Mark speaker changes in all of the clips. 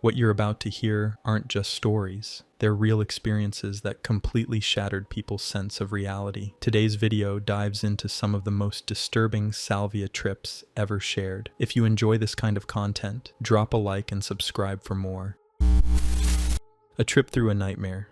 Speaker 1: What you're about to hear aren't just stories. They're real experiences that completely shattered people's sense of reality. Today's video dives into some of the most disturbing Salvia trips ever shared. If you enjoy this kind of content, drop a like and subscribe for more. A trip through a nightmare.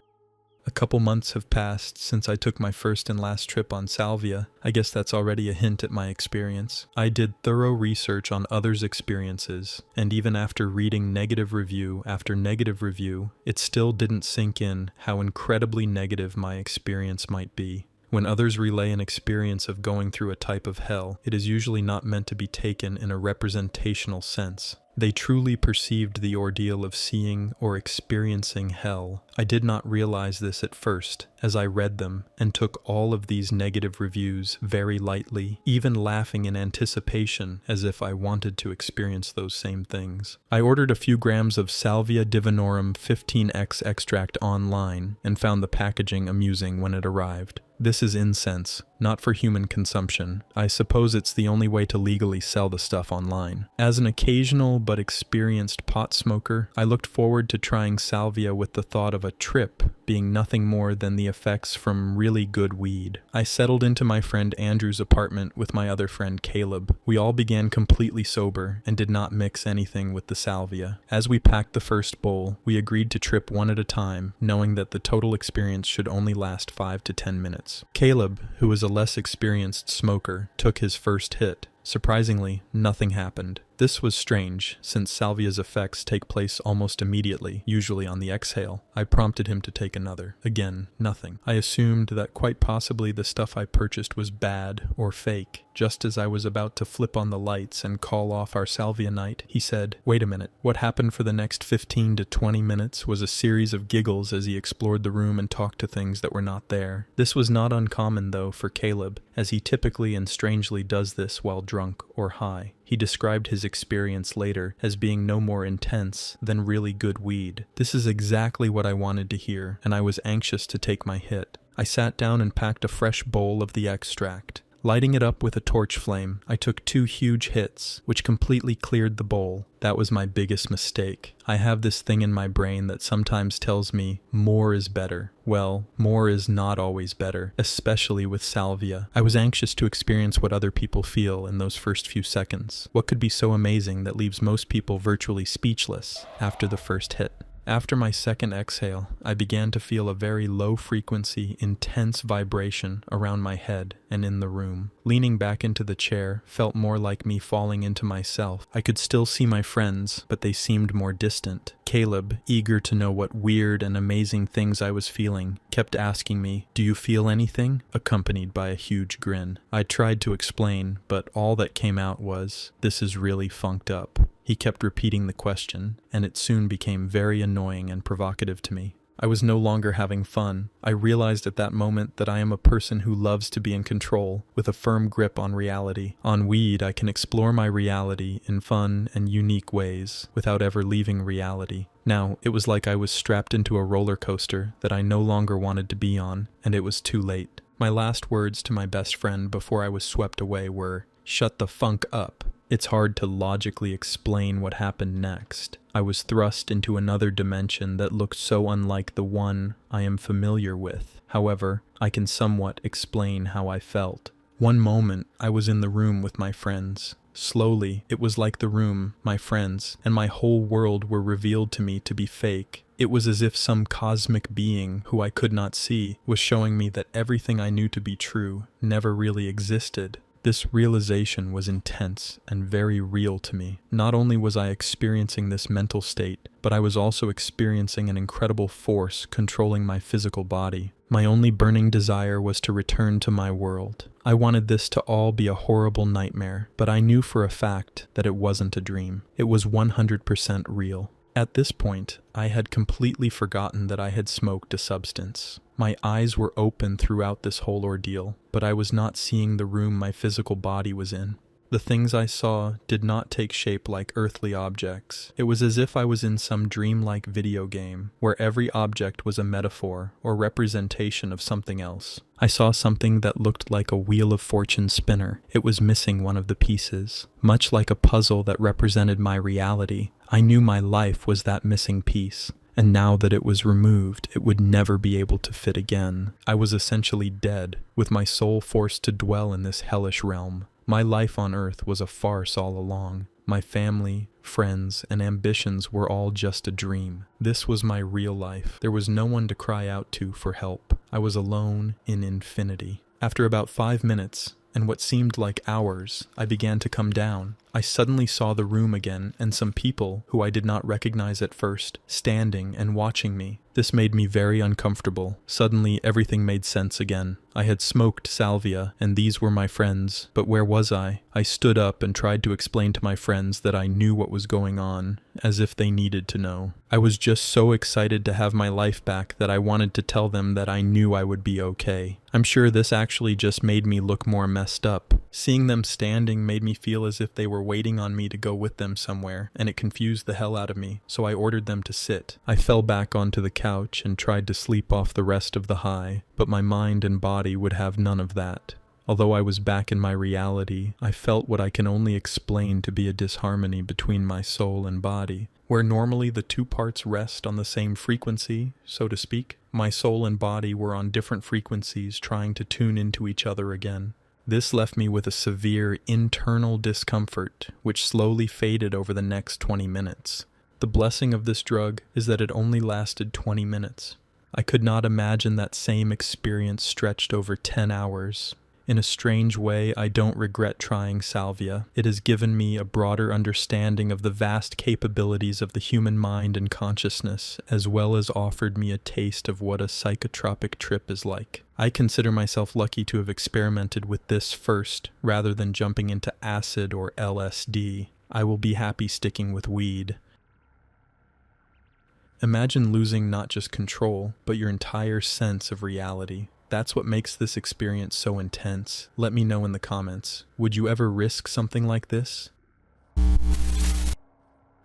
Speaker 1: A couple months have passed since I took my first and last trip on Salvia. I guess that's already a hint at my experience. I did thorough research on others' experiences, and even after reading negative review after negative review, it still didn't sink in how incredibly negative my experience might be. When others relay an experience of going through a type of hell, it is usually not meant to be taken in a representational sense. They truly perceived the ordeal of seeing or experiencing hell. I did not realize this at first, as I read them and took all of these negative reviews very lightly, even laughing in anticipation as if I wanted to experience those same things. I ordered a few grams of Salvia divinorum 15x extract online and found the packaging amusing when it arrived. This is incense, not for human consumption. I suppose it's the only way to legally sell the stuff online. As an occasional but experienced pot smoker, I looked forward to trying Salvia with the thought of a trip being nothing more than the effects from really good weed. I settled into my friend Andrew's apartment with my other friend Caleb. We all began completely sober and did not mix anything with the Salvia. As we packed the first bowl, we agreed to trip one at a time, knowing that the total experience should only last 5 to 10 minutes. Caleb, who was a less experienced smoker, took his first hit. Surprisingly, nothing happened. This was strange, since Salvia's effects take place almost immediately, usually on the exhale. I prompted him to take another. Again, nothing. I assumed that quite possibly the stuff I purchased was bad or fake. Just as I was about to flip on the lights and call off our Salvia night, he said, "Wait a minute." What happened for the next 15 to 20 minutes was a series of giggles as he explored the room and talked to things that were not there. This was not uncommon, though, for Caleb, as he typically and strangely does this while drunk or high. He described his experience later as being no more intense than really good weed. This is exactly what I wanted to hear, and I was anxious to take my hit. I sat down and packed a fresh bowl of the extract. Lighting it up with a torch flame, I took 2 huge hits, which completely cleared the bowl. That was my biggest mistake. I have this thing in my brain that sometimes tells me more is better. Well, more is not always better, especially with Salvia. I was anxious to experience what other people feel in those first few seconds. What could be so amazing that leaves most people virtually speechless after the first hit? After my second exhale, I began to feel a very low-frequency, intense vibration around my head and in the room. Leaning back into the chair felt more like me falling into myself. I could still see my friends, but they seemed more distant. Caleb, eager to know what weird and amazing things I was feeling, kept asking me, "Do you feel anything?" accompanied by a huge grin. I tried to explain, but all that came out was, "This is really funked up." He kept repeating the question, and it soon became very annoying and provocative to me. I was no longer having fun. I realized at that moment that I am a person who loves to be in control, with a firm grip on reality. On weed, I can explore my reality in fun and unique ways, without ever leaving reality. Now, it was like I was strapped into a roller coaster that I no longer wanted to be on, and it was too late. My last words to my best friend before I was swept away were, "Shut the funk up." It's hard to logically explain what happened next. I was thrust into another dimension that looked so unlike the one I am familiar with. However, I can somewhat explain how I felt. One moment, I was in the room with my friends. Slowly, it was like the room, my friends, and my whole world were revealed to me to be fake. It was as if some cosmic being, who I could not see, was showing me that everything I knew to be true never really existed. This realization was intense and very real to me. Not only was I experiencing this mental state, but I was also experiencing an incredible force controlling my physical body. My only burning desire was to return to my world. I wanted this to all be a horrible nightmare, but I knew for a fact that it wasn't a dream. It was 100% real. At this point, I had completely forgotten that I had smoked a substance. My eyes were open throughout this whole ordeal, but I was not seeing the room my physical body was in. The things I saw did not take shape like earthly objects. It was as if I was in some dreamlike video game, where every object was a metaphor or representation of something else. I saw something that looked like a Wheel of Fortune spinner. It was missing one of the pieces. Much like a puzzle that represented my reality, I knew my life was that missing piece, and now that it was removed, it would never be able to fit again. I was essentially dead, with my soul forced to dwell in this hellish realm. My life on Earth was a farce all along. My family, friends, and ambitions were all just a dream. This was my real life. There was no one to cry out to for help. I was alone in infinity. After about 5 minutes, and what seemed like hours, I began to come down. I suddenly saw the room again and some people, who I did not recognize at first, standing and watching me. This made me very uncomfortable. Suddenly, everything made sense again. I had smoked salvia, and these were my friends. But where was I? I stood up and tried to explain to my friends that I knew what was going on, as if they needed to know. I was just so excited to have my life back that I wanted to tell them that I knew I would be okay. I'm sure this actually just made me look more messed up. Seeing them standing made me feel as if they were waiting on me to go with them somewhere, and it confused the hell out of me, so I ordered them to sit. I fell back onto the couch and tried to sleep off the rest of the high, but my mind and body would have none of that. Although I was back in my reality, I felt what I can only explain to be a disharmony between my soul and body. Where normally the two parts rest on the same frequency, so to speak, my soul and body were on different frequencies trying to tune into each other again. This left me with a severe internal discomfort, which slowly faded over the next 20 minutes. The blessing of this drug is that it only lasted 20 minutes. I could not imagine that same experience stretched over 10 hours. In a strange way, I don't regret trying salvia. It has given me a broader understanding of the vast capabilities of the human mind and consciousness, as well as offered me a taste of what a psychotropic trip is like. I consider myself lucky to have experimented with this first, rather than jumping into acid or LSD. I will be happy sticking with weed. Imagine losing not just control, but your entire sense of reality. That's what makes this experience so intense. Let me know in the comments. Would you ever risk something like this?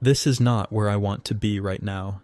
Speaker 1: This is not where I want to be right now.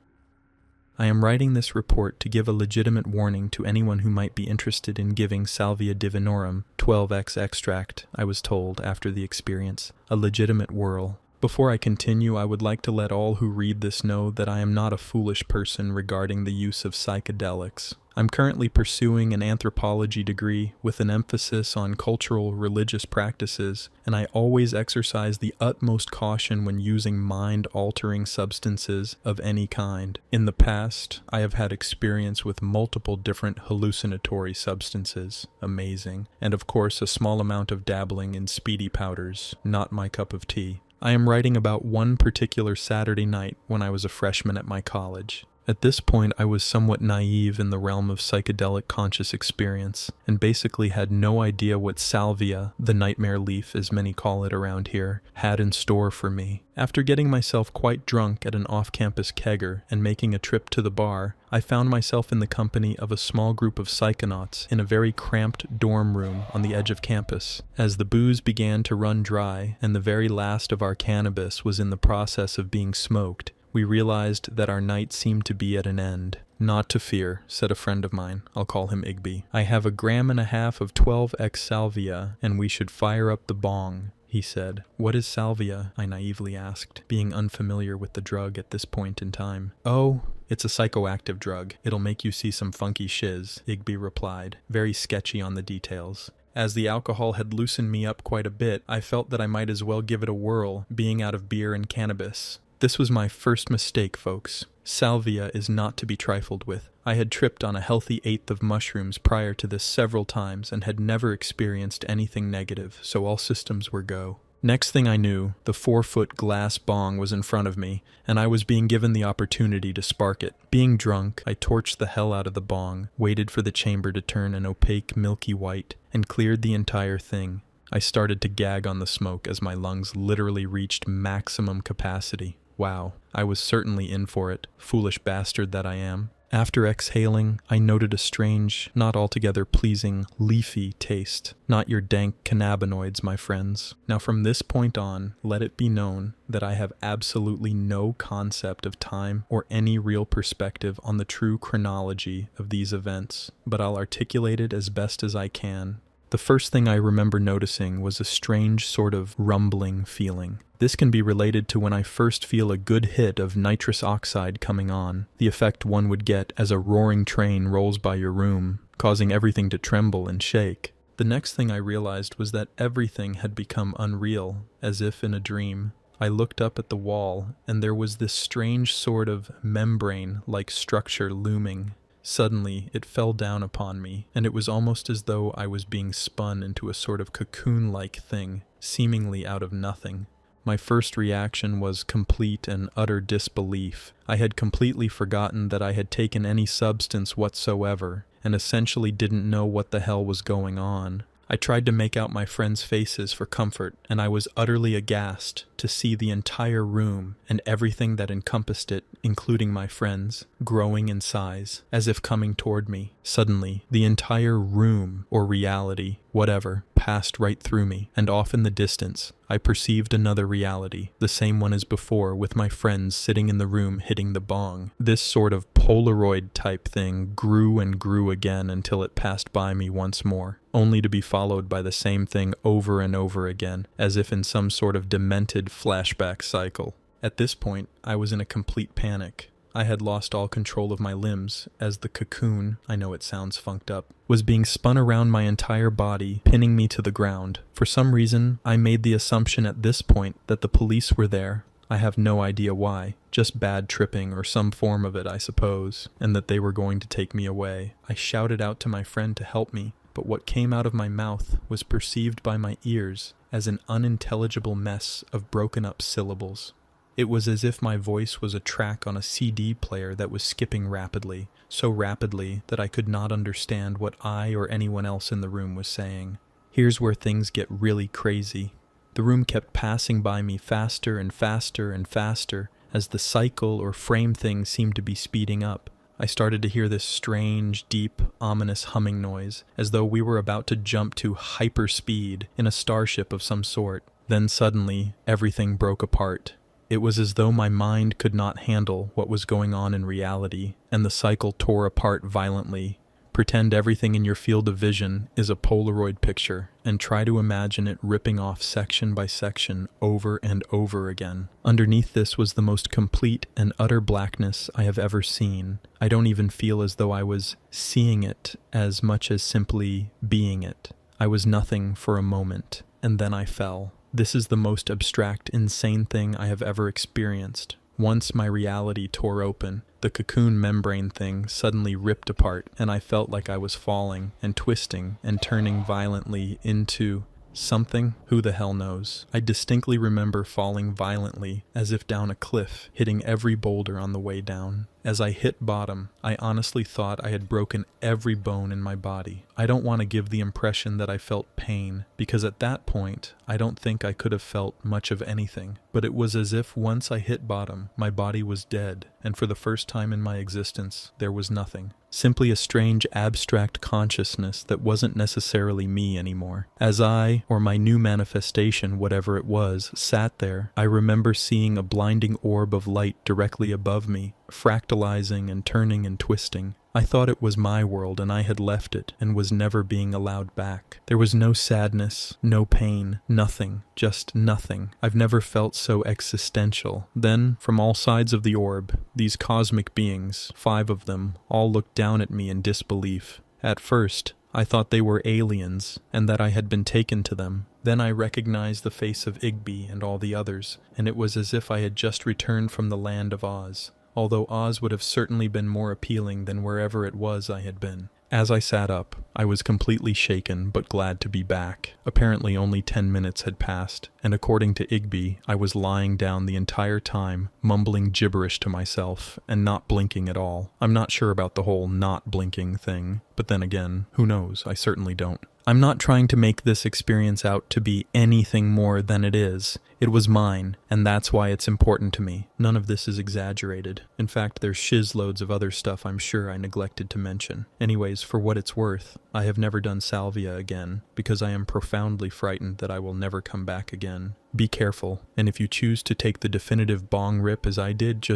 Speaker 1: I am writing this report to give a legitimate warning to anyone who might be interested in giving Salvia divinorum, 12x extract, I was told after the experience, a legitimate whirl. Before I continue, I would like to let all who read this know that I am not a foolish person regarding the use of psychedelics. I'm currently pursuing an anthropology degree with an emphasis on cultural religious practices, and I always exercise the utmost caution when using mind-altering substances of any kind. In the past, I have had experience with multiple different hallucinatory substances, amazing, and of course a small amount of dabbling in speedy powders, not my cup of tea. I am writing about one particular Saturday night when I was a freshman at my college. At this point, I was somewhat naive in the realm of psychedelic conscious experience, and basically had no idea what salvia, the nightmare leaf as many call it around here, had in store for me. After getting myself quite drunk at an off-campus kegger and making a trip to the bar, I found myself in the company of a small group of psychonauts in a very cramped dorm room on the edge of campus. As the booze began to run dry and the very last of our cannabis was in the process of being smoked, we realized that our night seemed to be at an end. Not to fear, said a friend of mine. I'll call him Igby. I have 1.5 grams of 12x salvia, and we should fire up the bong, he said. What is salvia? I naively asked, being unfamiliar with the drug at this point in time. Oh, it's a psychoactive drug. It'll make you see some funky shiz, Igby replied, very sketchy on the details. As the alcohol had loosened me up quite a bit, I felt that I might as well give it a whirl, being out of beer and cannabis. This was my first mistake, folks. Salvia is not to be trifled with. I had tripped on a healthy 1/8 of mushrooms prior to this several times and had never experienced anything negative, so all systems were go. Next thing I knew, the 4-foot glass bong was in front of me, and I was being given the opportunity to spark it. Being drunk, I torched the hell out of the bong, waited for the chamber to turn an opaque milky white, and cleared the entire thing. I started to gag on the smoke as my lungs literally reached maximum capacity. Wow, I was certainly in for it, foolish bastard that I am. After exhaling, I noted a strange, not altogether pleasing, leafy taste. Not your dank cannabinoids, my friends. Now from this point on, let it be known that I have absolutely no concept of time or any real perspective on the true chronology of these events, but I'll articulate it as best as I can. The first thing I remember noticing was a strange sort of rumbling feeling. This can be related to when I first feel a good hit of nitrous oxide coming on, the effect one would get as a roaring train rolls by your room, causing everything to tremble and shake. The next thing I realized was that everything had become unreal, as if in a dream. I looked up at the wall, and there was this strange sort of membrane-like structure looming. Suddenly, it fell down upon me, and it was almost as though I was being spun into a sort of cocoon-like thing, seemingly out of nothing. My first reaction was complete and utter disbelief. I had completely forgotten that I had taken any substance whatsoever, and essentially didn't know what the hell was going on. I tried to make out my friends' faces for comfort, and I was utterly aghast to see the entire room and everything that encompassed it, including my friends, growing in size, as if coming toward me. Suddenly, the entire room, or reality, whatever, passed right through me, and off in the distance, I perceived another reality, the same one as before, with my friends sitting in the room hitting the bong. This sort of Polaroid-type thing grew and grew again until it passed by me once more, only to be followed by the same thing over and over again, as if in some sort of demented flashback cycle. At this point, I was in a complete panic. I had lost all control of my limbs, as the cocoon, I know it sounds funked up, was being spun around my entire body, pinning me to the ground. For some reason, I made the assumption at this point that the police were there. I have no idea why, just bad tripping or some form of it, I suppose, and that they were going to take me away. I shouted out to my friend to help me, but what came out of my mouth was perceived by my ears as an unintelligible mess of broken up syllables. It was as if my voice was a track on a CD player that was skipping rapidly, so rapidly that I could not understand what I or anyone else in the room was saying. Here's where things get really crazy. The room kept passing by me faster and faster and faster as the cycle or frame thing seemed to be speeding up. I started to hear this strange, deep, ominous humming noise, as though we were about to jump to hyperspeed in a starship of some sort. Then suddenly, everything broke apart. It was as though my mind could not handle what was going on in reality, and the cycle tore apart violently. Pretend everything in your field of vision is a Polaroid picture, and try to imagine it ripping off section by section over and over again. Underneath this was the most complete and utter blackness I have ever seen. I don't even feel as though I was seeing it as much as simply being it. I was nothing for a moment, and then I fell. This is the most abstract, insane thing I have ever experienced. Once my reality tore open, the cocoon membrane thing suddenly ripped apart, and I felt like I was falling and twisting and turning violently into something. Who the hell knows? I distinctly remember falling violently, as if down a cliff, hitting every boulder on the way down. As I hit bottom, I honestly thought I had broken every bone in my body. I don't want to give the impression that I felt pain, because at that point, I don't think I could have felt much of anything. But it was as if once I hit bottom, my body was dead, and for the first time in my existence, there was nothing. Simply a strange abstract consciousness that wasn't necessarily me anymore. As I, or my new manifestation, whatever it was, sat there, I remember seeing a blinding orb of light directly above me, fractalizing and turning and twisting. I thought it was my world and I had left it and was never being allowed back. There was no sadness, no pain, nothing, just nothing. I've never felt so existential. Then, from all sides of the orb, these cosmic beings, 5 of them, all looked down at me in disbelief. At first, I thought they were aliens and that I had been taken to them. Then I recognized the face of Igby and all the others, and it was as if I had just returned from the land of Oz. Although Oz would have certainly been more appealing than wherever it was I had been. As I sat up, I was completely shaken but glad to be back. Apparently only 10 minutes had passed, and according to Igby, I was lying down the entire time, mumbling gibberish to myself, and not blinking at all. I'm not sure about the whole not blinking thing, but then again, who knows, I certainly don't. I'm not trying to make this experience out to be anything more than it is. It was mine, and that's why it's important to me. None of this is exaggerated. In fact, there's shizloads of other stuff I'm sure I neglected to mention. Anyways, for what it's worth, I have never done Salvia again, because I am profoundly frightened that I will never come back again. Be careful, and if you choose to take the definitive bong rip as I did,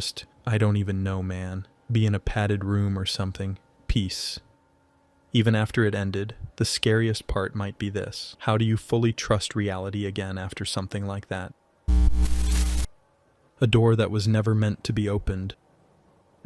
Speaker 1: I don't even know, man. Be in a padded room or something. Peace. Even after it ended, the scariest part might be this. How do you fully trust reality again after something like that? A door that was never meant to be opened.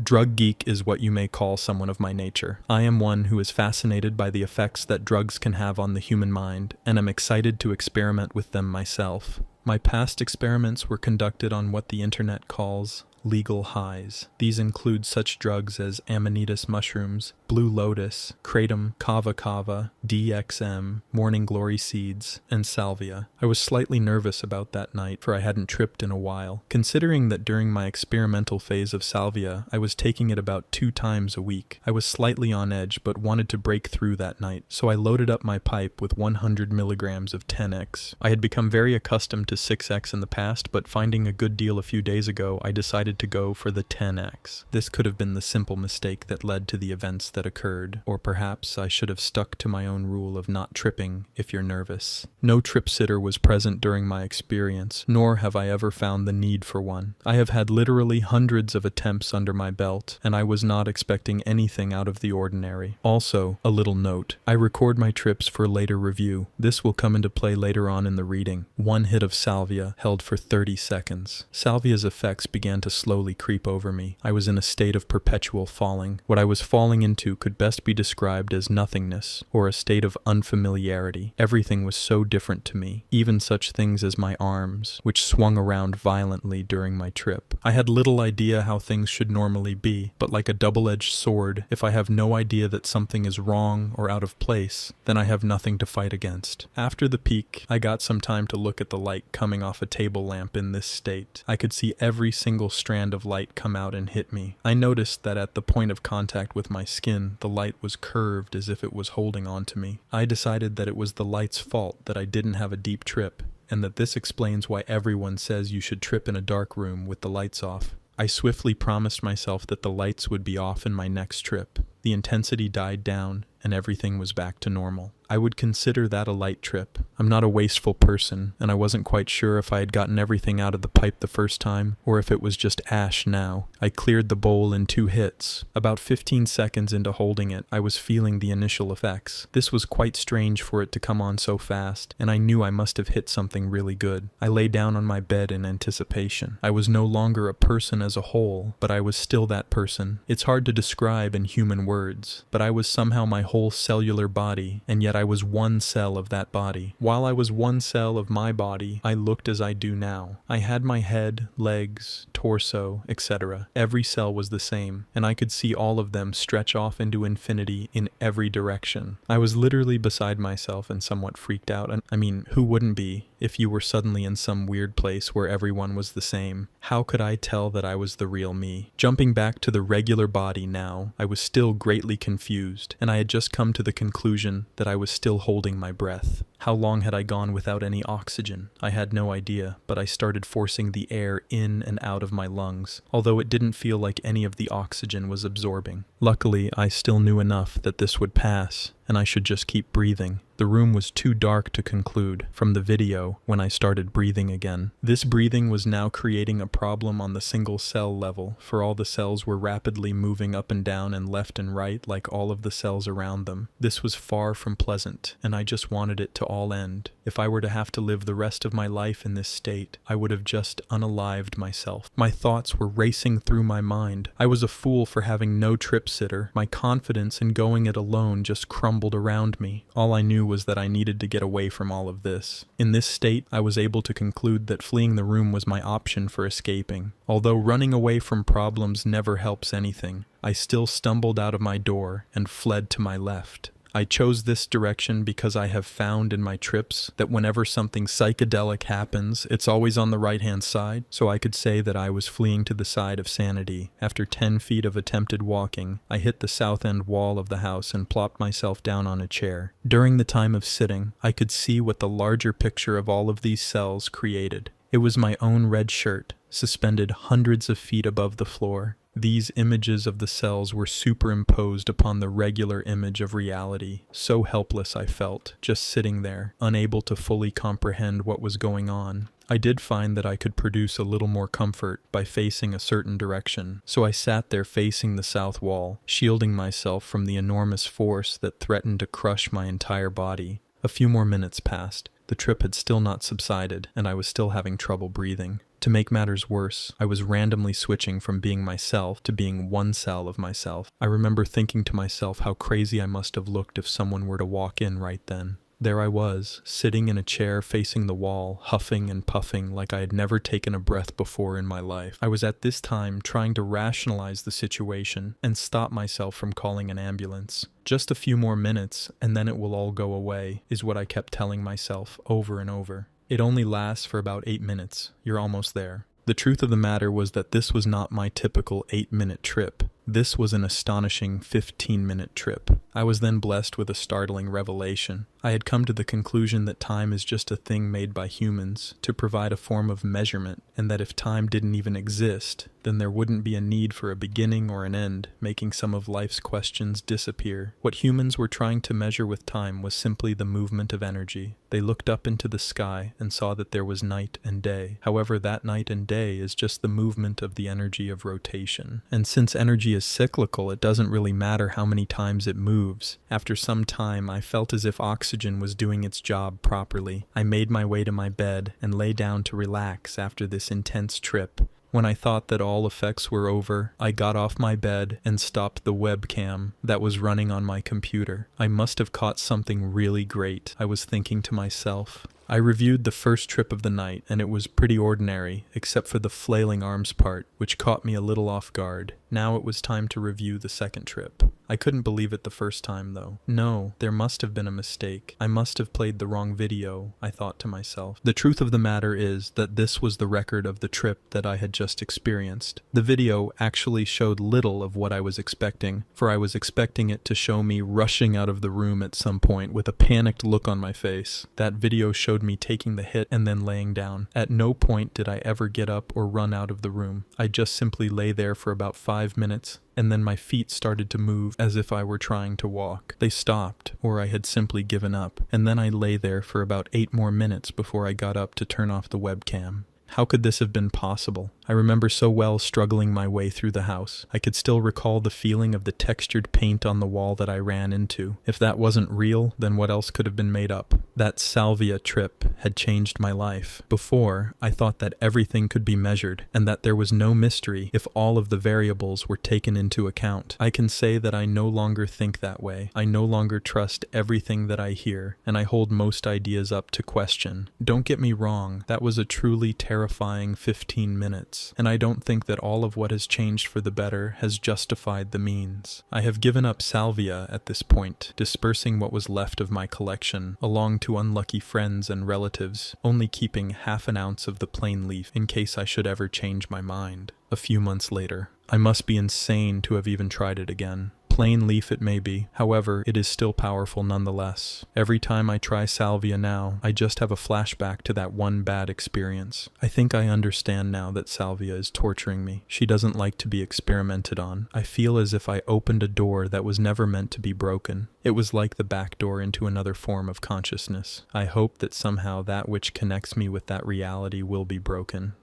Speaker 1: Drug geek is what you may call someone of my nature. I am one who is fascinated by the effects that drugs can have on the human mind, and am excited to experiment with them myself. My past experiments were conducted on what the internet calls legal highs. These include such drugs as amanita mushrooms, blue lotus, kratom, kava kava, DXM, morning glory seeds, and salvia. I was slightly nervous about that night, for I hadn't tripped in a while. Considering that during my experimental phase of salvia, I was taking it about 2 times a week. I was slightly on edge, but wanted to break through that night, so I loaded up my pipe with 100 milligrams of 10x. I had become very accustomed to 6x in the past, but finding a good deal a few days ago, I decided to go for the 10x. This could have been the simple mistake that led to the events that occurred, or perhaps I should have stuck to my own rule of not tripping if you're nervous. No trip sitter was present during my experience, nor have I ever found the need for one. I have had literally hundreds of attempts under my belt, and I was not expecting anything out of the ordinary. Also, a little note, I record my trips for later review. This will come into play later on in the reading. 1 hit of salvia held for 30 seconds. Salvia's effects began to slowly creep over me. I was in a state of perpetual falling. What I was falling into could best be described as nothingness, or a state of unfamiliarity. Everything was so different to me, even such things as my arms, which swung around violently during my trip. I had little idea how things should normally be, but like a double-edged sword, if I have no idea that something is wrong or out of place, then I have nothing to fight against. After the peak, I got some time to look at the light coming off a table lamp in this state. I could see every single strand of light come out and hit me. I noticed that at the point of contact with my skin, the light was curved as if it was holding on to me. I decided that it was the light's fault that I didn't have a deep trip, and that this explains why everyone says you should trip in a dark room with the lights off. I swiftly promised myself that the lights would be off in my next trip. The intensity died down, and everything was back to normal. I would consider that a light trip. I'm not a wasteful person, and I wasn't quite sure if I had gotten everything out of the pipe the first time, or if it was just ash now. I cleared the bowl in 2 hits. About 15 seconds into holding it, I was feeling the initial effects. This was quite strange for it to come on so fast, and I knew I must have hit something really good. I lay down on my bed in anticipation. I was no longer a person as a whole, but I was still that person. It's hard to describe in human words, but I was somehow my whole cellular body, and yet I was one cell of that body. While I was one cell of my body, I looked as I do now. I had my head, legs, torso, etc. Every cell was the same, and I could see all of them stretch off into infinity in every direction. I was literally beside myself and somewhat freaked out. I mean, who wouldn't be if you were suddenly in some weird place where everyone was the same? How could I tell that I was the real me? Jumping back to the regular body now, I was still greatly confused, and I had just come to the conclusion that I was still holding my breath. How long had I gone without any oxygen? I had no idea, but I started forcing the air in and out of my lungs, although it didn't feel like any of the oxygen was absorbing. Luckily, I still knew enough that this would pass, and I should just keep breathing. The room was too dark to conclude from the video when I started breathing again. This breathing was now creating a problem on the single cell level, for all the cells were rapidly moving up and down and left and right like all of the cells around them. This was far from pleasant, and I just wanted it to all end. If I were to have to live the rest of my life in this state, I would have just unalived myself. My thoughts were racing through my mind. I was a fool for having no trip sitter. My confidence in going it alone just crumbled around me. All I knew was that I needed to get away from all of this. In this state, I was able to conclude that fleeing the room was my option for escaping. Although running away from problems never helps anything, I still stumbled out of my door and fled to my left. I chose this direction because I have found in my trips that whenever something psychedelic happens, it's always on the right-hand side, so I could say that I was fleeing to the side of sanity. After 10 feet of attempted walking, I hit the south end wall of the house and plopped myself down on a chair. During the time of sitting, I could see what the larger picture of all of these cells created. It was my own red shirt, suspended hundreds of feet above the floor. These images of the cells were superimposed upon the regular image of reality. So helpless I felt, just sitting there, unable to fully comprehend what was going on. I did find that I could produce a little more comfort by facing a certain direction, so I sat there facing the south wall, shielding myself from the enormous force that threatened to crush my entire body. A few more minutes passed. The trip had still not subsided, and I was still having trouble breathing. To make matters worse, I was randomly switching from being myself to being one cell of myself. I remember thinking to myself how crazy I must have looked if someone were to walk in right then. There I was, sitting in a chair facing the wall, huffing and puffing like I had never taken a breath before in my life. I was at this time trying to rationalize the situation and stop myself from calling an ambulance. Just a few more minutes, and then it will all go away, is what I kept telling myself over and over. It only lasts for about 8 minutes. You're almost there. The truth of the matter was that this was not my typical 8-minute trip. This was an astonishing 15-minute trip. I was then blessed with a startling revelation. I had come to the conclusion that time is just a thing made by humans to provide a form of measurement, and that if time didn't even exist, then there wouldn't be a need for a beginning or an end, making some of life's questions disappear. What humans were trying to measure with time was simply the movement of energy. They looked up into the sky and saw that there was night and day. However, that night and day is just the movement of the energy of rotation. And since energy is cyclical, it doesn't really matter how many times it moves. After some time, I felt as if oxygen was doing its job properly. I made my way to my bed and lay down to relax after this intense trip. When I thought that all effects were over, I got off my bed and stopped the webcam that was running on my computer. I must have caught something really great, I was thinking to myself. I reviewed the first trip of the night, and it was pretty ordinary, except for the flailing arms part, which caught me a little off guard. Now it was time to review the second trip. I couldn't believe it the first time, though. No, there must have been a mistake. I must have played the wrong video, I thought to myself. The truth of the matter is that this was the record of the trip that I had just experienced. The video actually showed little of what I was expecting, for I was expecting it to show me rushing out of the room at some point with a panicked look on my face. That video showed me taking the hit and then laying down. At no point did I ever get up or run out of the room. I just simply lay there for about 5 minutes, and then my feet started to move as if I were trying to walk. They stopped, or I had simply given up, and then I lay there for about 8 more minutes before I got up to turn off the webcam. How could this have been possible? I remember so well struggling my way through the house. I could still recall the feeling of the textured paint on the wall that I ran into. If that wasn't real, then what else could have been made up? That Salvia trip had changed my life. Before, I thought that everything could be measured, and that there was no mystery if all of the variables were taken into account. I can say that I no longer think that way. I no longer trust everything that I hear, and I hold most ideas up to question. Don't get me wrong, that was a truly terrifying 15 minutes. And I don't think that all of what has changed for the better has justified the means. I have given up Salvia at this point, dispersing what was left of my collection along to unlucky friends and relatives, only keeping half an ounce of the plain leaf in case I should ever change my mind. A few months later, I must be insane to have even tried it again. Plain leaf it may be, however, it is still powerful nonetheless. Every time I try Salvia now, I just have a flashback to that one bad experience. I think I understand now that Salvia is torturing me. She doesn't like to be experimented on. I feel as if I opened a door that was never meant to be broken. It was like the back door into another form of consciousness. I hope that somehow that which connects me with that reality will be broken.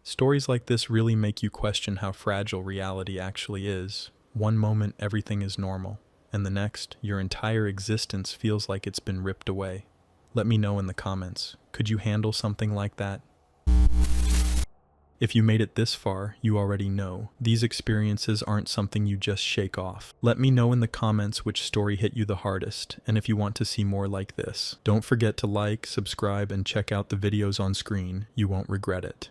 Speaker 1: Stories like this really make you question how fragile reality actually is. One moment everything is normal, and the next, your entire existence feels like it's been ripped away. Let me know in the comments. Could you handle something like that? If you made it this far, you already know. These experiences aren't something you just shake off. Let me know in the comments which story hit you the hardest, and if you want to see more like this. Don't forget to like, subscribe, and check out the videos on screen. You won't regret it.